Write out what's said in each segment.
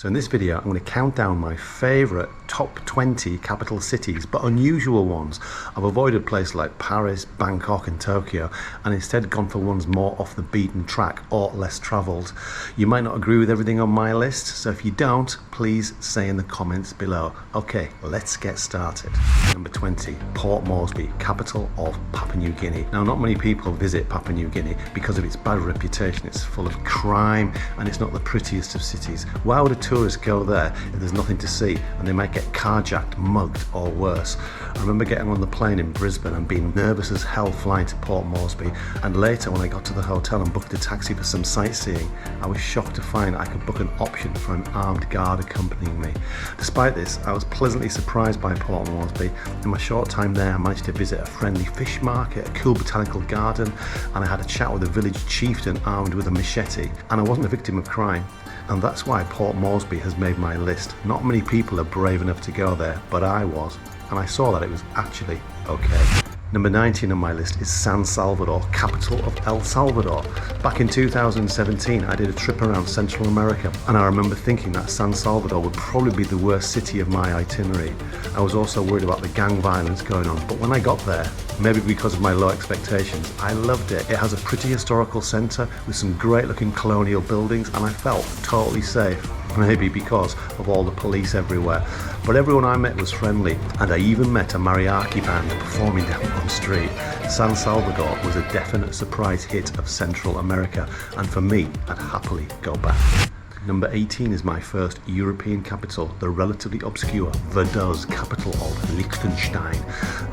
So in this video, I'm going to count down my favourite top 20 capital cities, but unusual ones. I've avoided places like Paris, Bangkok and Tokyo, and instead gone for ones more off the beaten track or less travelled. You might not agree with everything on my list, so if you don't, please say in the comments below. Okay, let's get started. Number 20, Port Moresby, capital of Papua New Guinea. Now, not many people visit Papua New Guinea because of its bad reputation. It's full of crime and it's not the prettiest of cities. Why would a tourist go there if there's nothing to see and they might get carjacked, mugged or worse? I remember getting on the plane in Brisbane and being nervous as hell flying to Port Moresby, and later when I got to the hotel and booked a taxi for some sightseeing, I was shocked to find I could book an option for an armed guard accompanying me. Despite this, I was pleasantly surprised by Port Moresby. In my short time there, I managed to visit a friendly fish market, a cool botanical garden, and I had a chat with a village chieftain armed with a machete, and I wasn't a victim of crime. And that's why Port Moresby has made my list. Not many people are brave enough to go there, but I was, and I saw that it was actually okay. Number 19 on my list is San Salvador, capital of El Salvador. Back in 2017, I did a trip around Central America, and I remember thinking that San Salvador would probably be the worst city of my itinerary. I was also worried about the gang violence going on, but when I got there, maybe because of my low expectations, I loved it. It has a pretty historical centre with some great looking colonial buildings, and I felt totally safe. Maybe because of all the police everywhere. But everyone I met was friendly, and I even met a mariachi band performing down one street. San Salvador was a definite surprise hit of Central America, and for me, I'd happily go back. Number 18 is my first European capital, the relatively obscure Vaduz, capital of Liechtenstein.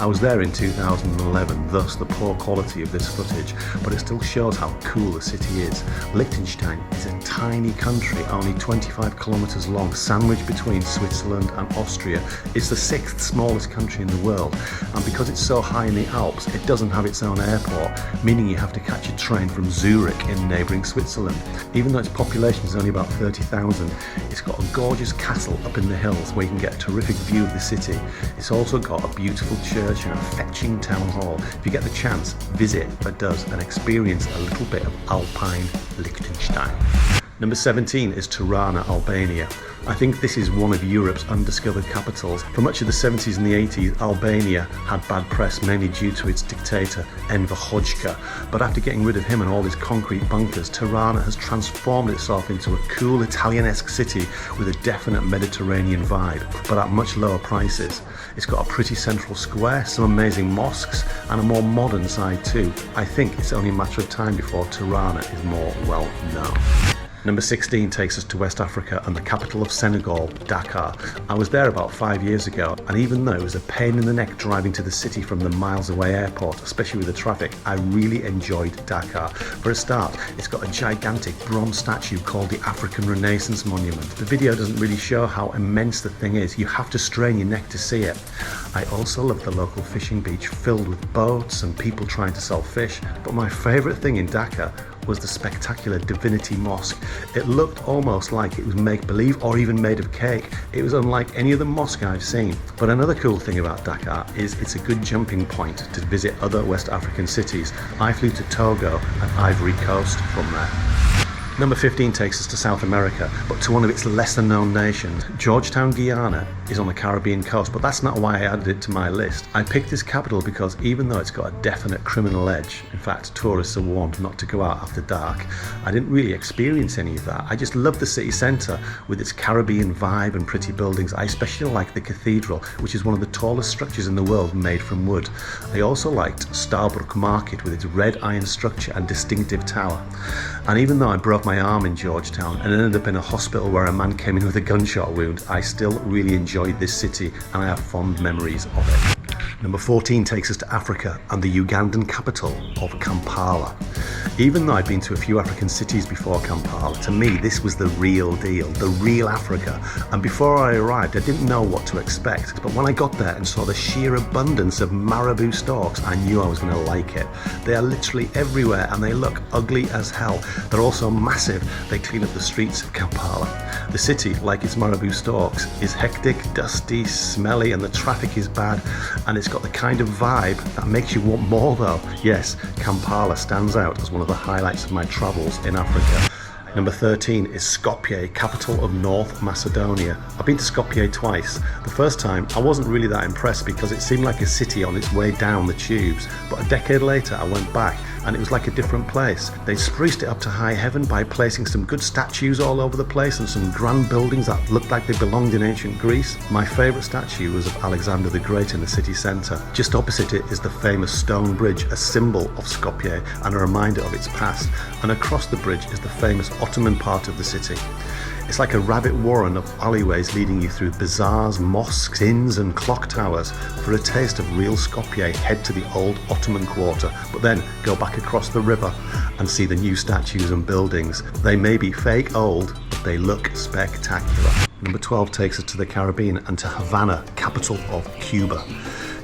I was there in 2011, thus the poor quality of this footage, but it still shows how cool the city is. Liechtenstein is a tiny country, only 25 kilometers long, sandwiched between Switzerland and Austria. It's the 6th smallest country in the world, and because it's so high in the Alps, it doesn't have its own airport, meaning you have to catch a train from Zurich in neighbouring Switzerland. Even though its population is only about 30,000, it's got a gorgeous castle up in the hills where you can get a terrific view of the city. It's also got a beautiful church and a fetching town hall. If you get the chance, visit Vaduz and experience a little bit of Alpine Liechtenstein. Number 17 is Tirana, Albania. I think this is one of Europe's undiscovered capitals. For much of the 70s and the 80s, Albania had bad press, mainly due to its dictator, Enver Hoxha. But after getting rid of him and all his concrete bunkers, Tirana has transformed itself into a cool Italian-esque city with a definite Mediterranean vibe, but at much lower prices. It's got a pretty central square, some amazing mosques, and a more modern side too. I think it's only a matter of time before Tirana is more well known. Number 16 takes us to West Africa and the capital of Senegal, Dakar. I was there about 5 years ago, and even though it was a pain in the neck driving to the city from the miles away airport, especially with the traffic, I really enjoyed Dakar. For a start, it's got a gigantic bronze statue called the African Renaissance Monument. The video doesn't really show how immense the thing is. You have to strain your neck to see it. I also love the local fishing beach filled with boats and people trying to sell fish, but my favourite thing in Dakar was the spectacular Divinity Mosque. It looked almost like it was make-believe or even made of cake. It was unlike any other mosque I've seen. But another cool thing about Dakar is it's a good jumping point to visit other West African cities. I flew to Togo and Ivory Coast from there. Number 15 takes us to South America, but to one of its lesser known nations. Georgetown, Guyana is on the Caribbean coast, but that's not why I added it to my list. I picked this capital because even though it's got a definite criminal edge, in fact tourists are warned not to go out after dark, I didn't really experience any of that. I just love the city centre with its Caribbean vibe and pretty buildings. I especially like the cathedral, which is one of the tallest structures in the world made from wood. I also liked Starbrook Market with its red iron structure and distinctive tower. And even though I broke my arm in Georgetown and ended up in a hospital where a man came in with a gunshot wound, I still really enjoyed this city and I have fond memories of it. Number 14 takes us to Africa and the Ugandan capital of Kampala. Even though I'd been to a few African cities before Kampala, to me this was the real deal, the real Africa. And before I arrived, I didn't know what to expect. But when I got there and saw the sheer abundance of marabou storks, I knew I was going to like it. They are literally everywhere and they look ugly as hell. They're also massive. They clean up the streets of Kampala. The city, like its marabou storks, is hectic, dusty, smelly, and the traffic is bad. And it's got the kind of vibe that makes you want more though. Yes, Kampala stands out as one of the highlights of my travels in Africa. Number 13 is Skopje, capital of North Macedonia. I've been to Skopje twice. The first time I wasn't really that impressed because it seemed like a city on its way down the tubes, but a decade later I went back and it was like a different place. They spruced it up to high heaven by placing some good statues all over the place and some grand buildings that looked like they belonged in ancient Greece. My favourite statue was of Alexander the Great in the city centre. Just opposite it is the famous stone bridge, a symbol of Skopje and a reminder of its past, and across the bridge is the famous Ottoman part of the city. It's like a rabbit warren of alleyways leading you through bazaars, mosques, inns and clock towers. For a taste of real Skopje, head to the old Ottoman quarter, but then go back across the river and see the new statues and buildings. They may be fake old, but they look spectacular. Number 12 takes us to the Caribbean and to Havana, capital of Cuba.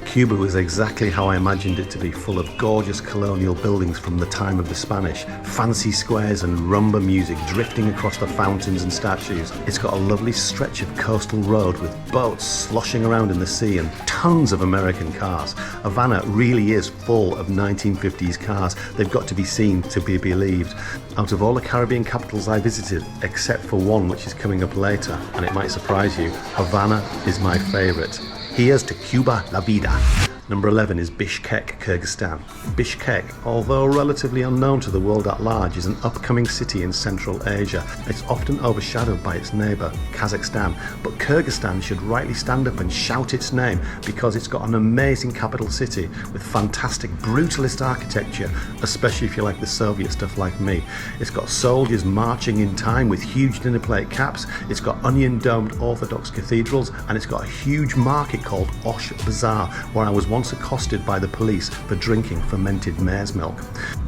Cuba was exactly how I imagined it to be, full of gorgeous colonial buildings from the time of the Spanish, fancy squares and rumba music drifting across the fountains and statues. It's got a lovely stretch of coastal road with boats sloshing around in the sea and tons of American cars. Havana really is full of 1950s cars. They've got to be seen to be believed. Out of all the Caribbean capitals I visited, except for one which is coming up later, and it might surprise you, Havana is my favourite. Here's to Cuba la vida. Number 11 is Bishkek, Kyrgyzstan. Bishkek, although relatively unknown to the world at large, is an upcoming city in Central Asia. It's often overshadowed by its neighbour, Kazakhstan, but Kyrgyzstan should rightly stand up and shout its name because it's got an amazing capital city with fantastic brutalist architecture, especially if you like the Soviet stuff like me. It's got soldiers marching in time with huge dinner plate caps, it's got onion-domed Orthodox cathedrals, and it's got a huge market called Osh Bazaar, where I was once accosted by the police for drinking fermented mare's milk.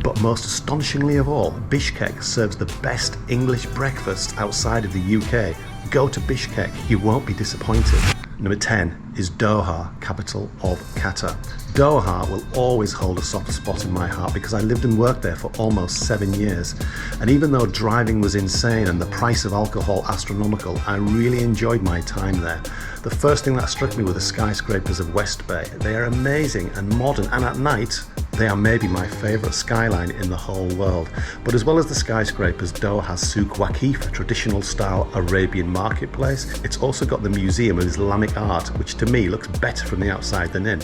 But most astonishingly of all, Bishkek serves the best English breakfast outside of the UK. Go to Bishkek, you won't be disappointed. Number 10 is Doha, capital of Qatar. Doha will always hold a soft spot in my heart because I lived and worked there for almost 7 years. And even though driving was insane and the price of alcohol astronomical, I really enjoyed my time there. The first thing that struck me were the skyscrapers of West Bay. They are amazing and modern, and at night, they are maybe my favourite skyline in the whole world. But as well as the skyscrapers, Doha has Souk Waqif, a traditional style Arabian marketplace. It's also got the Museum of Islamic Art, which to me looks better from the outside than in.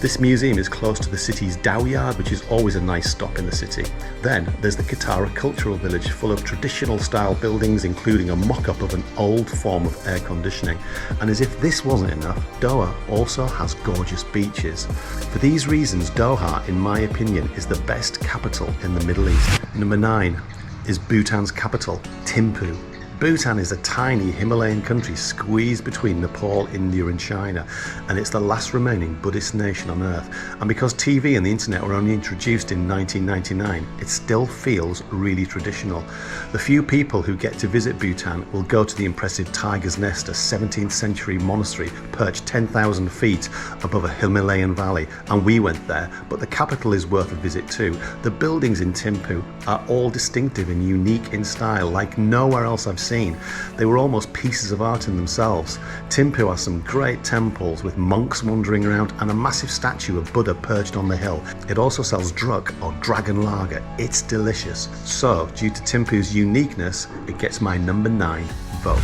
This museum is close to the city's Dow Yard, which is always a nice stop in the city. Then there's the Katara Cultural Village, full of traditional style buildings, including a mock-up of an old form of air conditioning. And as if this wasn't enough, Doha also has gorgeous beaches. For these reasons, Doha, in my opinion, is the best capital in the Middle East. Number 9 is Bhutan's capital, Thimphu. Bhutan is a tiny Himalayan country squeezed between Nepal, India and China, and it's the last remaining Buddhist nation on earth. And because TV and the internet were only introduced in 1999, it still feels really traditional. The few people who get to visit Bhutan will go to the impressive Tiger's Nest, a 17th century monastery perched 10,000 feet above a Himalayan valley, and we went there, but the capital is worth a visit too. The buildings in Thimphu are all distinctive and unique in style, like nowhere else I've seen. They were almost pieces of art in themselves. Thimphu has some great temples with monks wandering around and a massive statue of Buddha perched on the hill. It also sells druk or dragon lager. It's delicious. So, due to Thimphu's uniqueness, it gets my number 9 vote.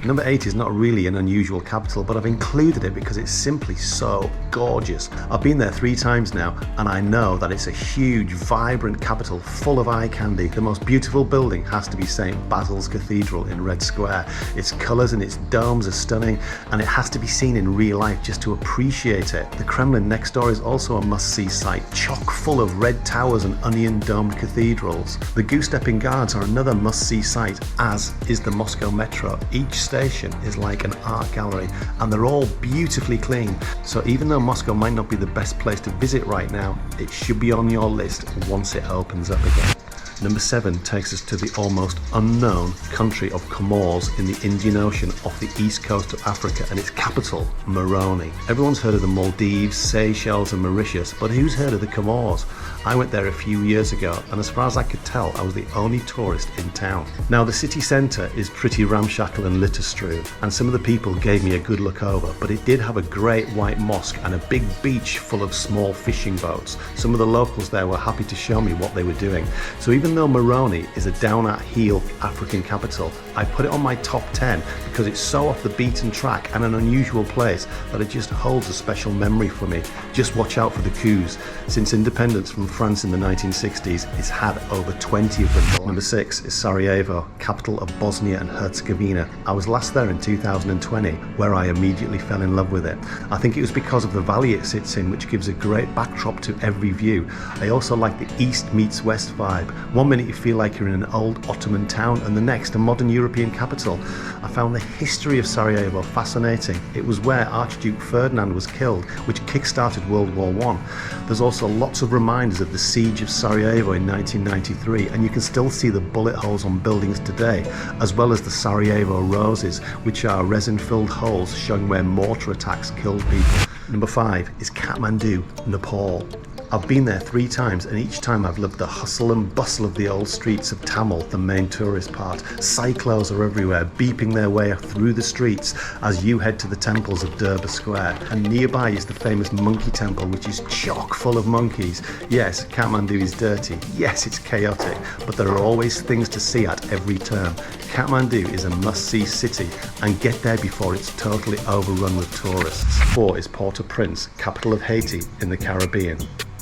Number 8 is not really an unusual capital, but I've included it because it's simply so gorgeous. I've been there 3 times now, and I know that it's a huge, vibrant capital full of eye candy. The most beautiful building has to be St. Basil's Cathedral in Red Square. Its colours and its domes are stunning, and it has to be seen in real life just to appreciate it. The Kremlin next door is also a must-see sight, chock full of red towers and onion-domed cathedrals. The goose-stepping guards are another must-see sight, as is the Moscow Metro. Each station is like an art gallery, and they're all beautifully clean. So even though Moscow might not be the best place to visit right now, it should be on your list once it opens up again. Number 7 takes us to the almost unknown country of Comores in the Indian Ocean off the east coast of Africa, and its capital, Moroni. Everyone's heard of the Maldives, Seychelles and Mauritius, but who's heard of the Comores? I went there a few years ago, and as far as I could tell, I was the only tourist in town. Now, the city centre is pretty ramshackle and litter-strewn, and some of the people gave me a good look over, but it did have a great white mosque and a big beach full of small fishing boats. Some of the locals there were happy to show me what they were doing. So even though Moroni is a down-at-heel African capital, I put it on my top 10 because it's so off the beaten track and an unusual place that it just holds a special memory for me. Just watch out for the coups. Since independence from France in the 1960s, it's had over 20 of them. Number 6 is Sarajevo, capital of Bosnia and Herzegovina. I was last there in 2020, where I immediately fell in love with it. I think it was because of the valley it sits in, which gives a great backdrop to every view. I also like the east meets west vibe. One minute you feel like you're in an old Ottoman town, and the next a modern European capital. I found the history of Sarajevo fascinating. It was where Archduke Ferdinand was killed, which kick-started World War I. There's also lots of reminders of the siege of Sarajevo in 1993, and you can still see the bullet holes on buildings today, as well as the Sarajevo roses, which are resin-filled holes showing where mortar attacks killed people. Number 5 is Kathmandu, Nepal. I've been there 3 times, and each time I've loved the hustle and bustle of the old streets of Tamil, the main tourist part. Cyclos are everywhere, beeping their way through the streets as you head to the temples of Durbar Square. And nearby is the famous monkey temple, which is chock full of monkeys. Yes, Kathmandu is dirty. Yes, it's chaotic, but there are always things to see at every turn. Kathmandu is a must-see city, and get there before it's totally overrun with tourists. 4 is Port-au-Prince, capital of Haiti in the Caribbean.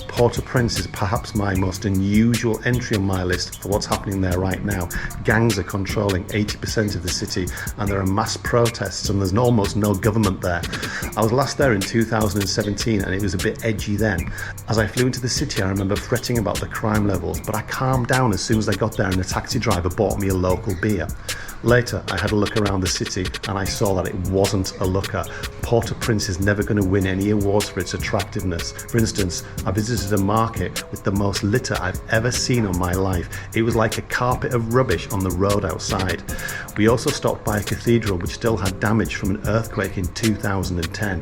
Port-au-Prince is perhaps my most unusual entry on my list for what's happening there right now. Gangs are controlling 80% of the city, and there are mass protests, and there's almost no government there. I was last there in 2017, and it was a bit edgy then. As I flew into the city, I remember fretting about the crime levels, but I calmed down as soon as I got there, and a taxi driver bought me a local beer. Later, I had a look around the city, and I saw that it wasn't a looker. Port-au-Prince is never going to win any awards for its attractiveness. For instance, I visited a market with the most litter I've ever seen in my life. It was like a carpet of rubbish on the road outside. We also stopped by a cathedral which still had damage from an earthquake in 2010.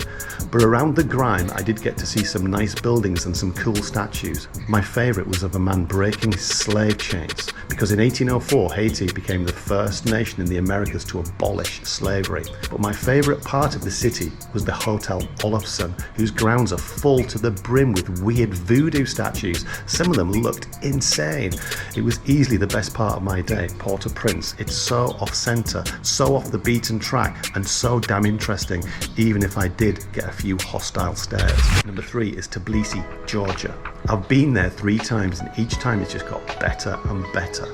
But around the grime, I did get to see some nice buildings and some cool statues. My favourite was of a man breaking his slave chains, because in 1804, Haiti became the first nation in the Americas to abolish slavery. But my favourite part of the city was the Hotel Olofsson, whose grounds are full to the brim with weird voodoo statues. Some of them looked insane. It was easily the best part of my day, Port-au-Prince. It's so off-centre, so off the beaten track, and so damn interesting, even if I did get a few hostile stares. Number 3 is Tbilisi, Georgia. I've been there 3 times, and each time it's just got better and better.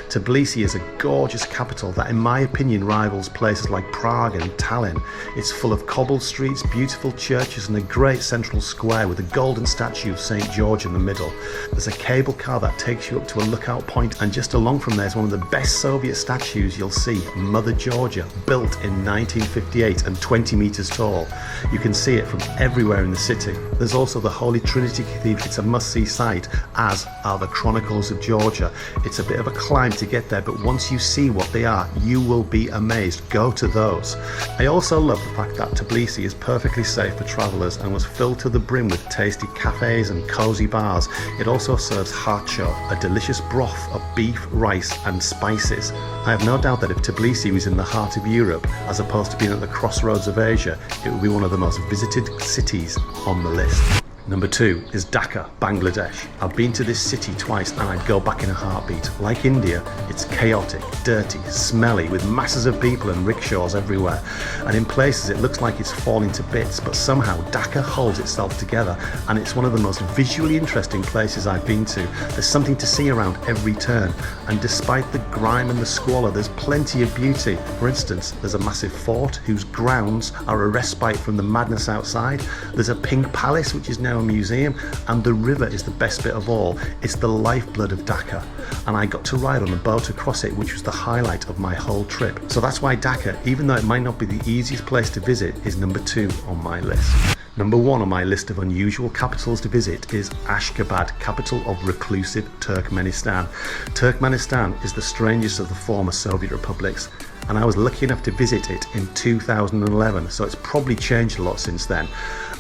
Tbilisi is a gorgeous capital that, in my opinion, rivals places like Prague and Tallinn. It's full of cobbled streets, beautiful churches, and a great central square with a golden statue of St. George in the middle. There's a cable car that takes you up to a lookout point, and just along from there is one of the best Soviet statues you'll see, Mother Georgia, built in 1958 and 20 meters tall. You can see it from everywhere in the city. There's also the Holy Trinity Cathedral. It's a must-see site, as are the Chronicles of Georgia. It's a bit of a climb to get there, but once you see what they are, you will be amazed. Go to those. I also love the fact that Tbilisi is perfectly safe for travellers and was filled to the brim with tasty cafes and cosy bars. It also serves harcho, a delicious broth of beef, rice and spices. I have no doubt that if Tbilisi was in the heart of Europe, as opposed to being at the crossroads of Asia, it would be one of the most visited cities on the list. Number 2 is Dhaka, Bangladesh. I've been to this city twice and I'd go back in a heartbeat. Like India, it's chaotic, dirty, smelly, with masses of people and rickshaws everywhere. And in places it looks like it's falling to bits, but somehow Dhaka holds itself together, and it's one of the most visually interesting places I've been to. There's something to see around every turn, and despite the grime and the squalor, there's plenty of beauty. For instance, there's a massive fort whose grounds are a respite from the madness outside. There's a pink palace which is now a museum, and the river is the best bit of all. It's the lifeblood of Dhaka, and I got to ride on a boat across it, which was the highlight of my whole trip. So that's why Dhaka, even though it might not be the easiest place to visit, is number 2 on my list. Number 1 on my list of unusual capitals to visit is Ashgabat, capital of reclusive Turkmenistan. Turkmenistan is the strangest of the former Soviet republics, and I was lucky enough to visit it in 2011, so it's probably changed a lot since then.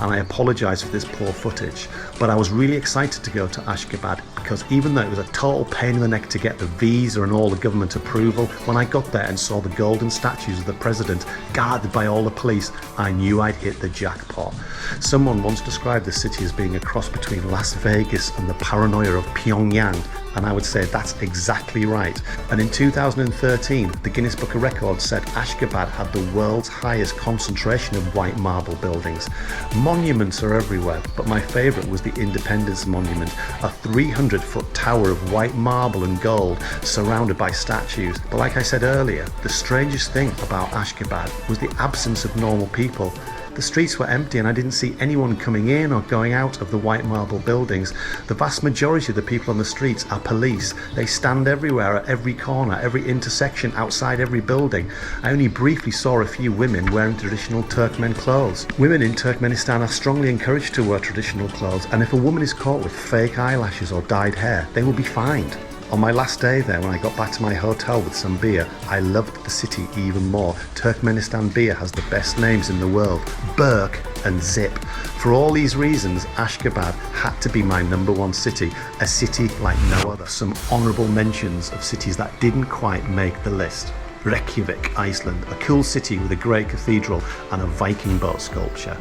and I apologise for this poor footage, but I was really excited to go to Ashgabat because even though it was a total pain in the neck to get the visa and all the government approval, when I got there and saw the golden statues of the president guarded by all the police, I knew I'd hit the jackpot. Someone once described the city as being a cross between Las Vegas and the paranoia of Pyongyang, and I would say that's exactly right. And in 2013, the Guinness Book of Records said Ashgabat had the world's highest concentration of white marble buildings. Monuments are everywhere, but my favourite was the Independence Monument, a 300-foot tower of white marble and gold surrounded by statues. But like I said earlier, the strangest thing about Ashgabat was the absence of normal people. The streets were empty and I didn't see anyone coming in or going out of the white marble buildings. The vast majority of the people on the streets are police. They stand everywhere, at every corner, every intersection, outside every building. I only briefly saw a few women wearing traditional Turkmen clothes. Women in Turkmenistan are strongly encouraged to wear traditional clothes, and if a woman is caught with fake eyelashes or dyed hair, they will be fined. On my last day there, when I got back to my hotel with some beer, I loved the city even more. Turkmenistan beer has the best names in the world, Berk and Zip. For all these reasons, Ashgabat had to be my number one city, a city like no other. Some honourable mentions of cities that didn't quite make the list. Reykjavik, Iceland, a cool city with a great cathedral and a Viking boat sculpture.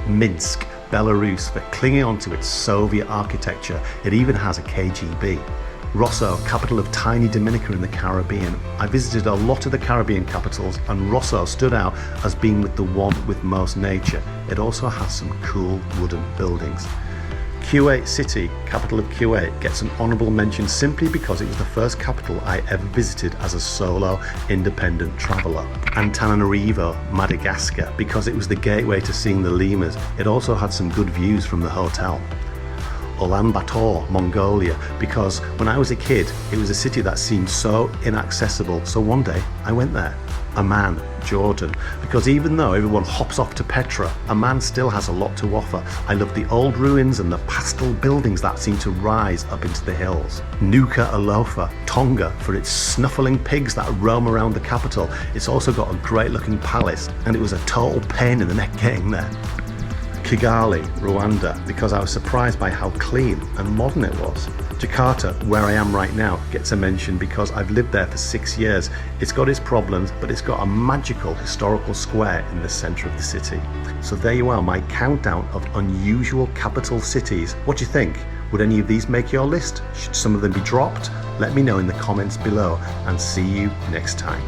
Minsk, Belarus, for clinging on to its Soviet architecture. It even has a KGB. Rosso, capital of tiny Dominica in the Caribbean. I visited a lot of the Caribbean capitals, and Rosso stood out as being the one with most nature. It also has some cool wooden buildings. Kuwait City, capital of Kuwait, gets an honourable mention simply because it was the first capital I ever visited as a solo independent traveller. Antananarivo, Madagascar, because it was the gateway to seeing the lemurs. It also had some good views from the hotel. Ulaanbaatar, Mongolia, because when I was a kid, it was a city that seemed so inaccessible. So one day I went there. Amman, Jordan, because even though everyone hops off to Petra, Amman still has a lot to offer. I love the old ruins and the pastel buildings that seem to rise up into the hills. Nuka Alofa, Tonga, for its snuffling pigs that roam around the capital. It's also got a great looking palace, and it was a total pain in the neck getting there. Kigali, Rwanda, because I was surprised by how clean and modern it was. Jakarta, where I am right now, gets a mention because I've lived there for 6 years. It's got its problems, but it's got a magical historical square in the centre of the city. So there you are, my countdown of unusual capital cities. What do you think? Would any of these make your list? Should some of them be dropped? Let me know in the comments below, and see you next time.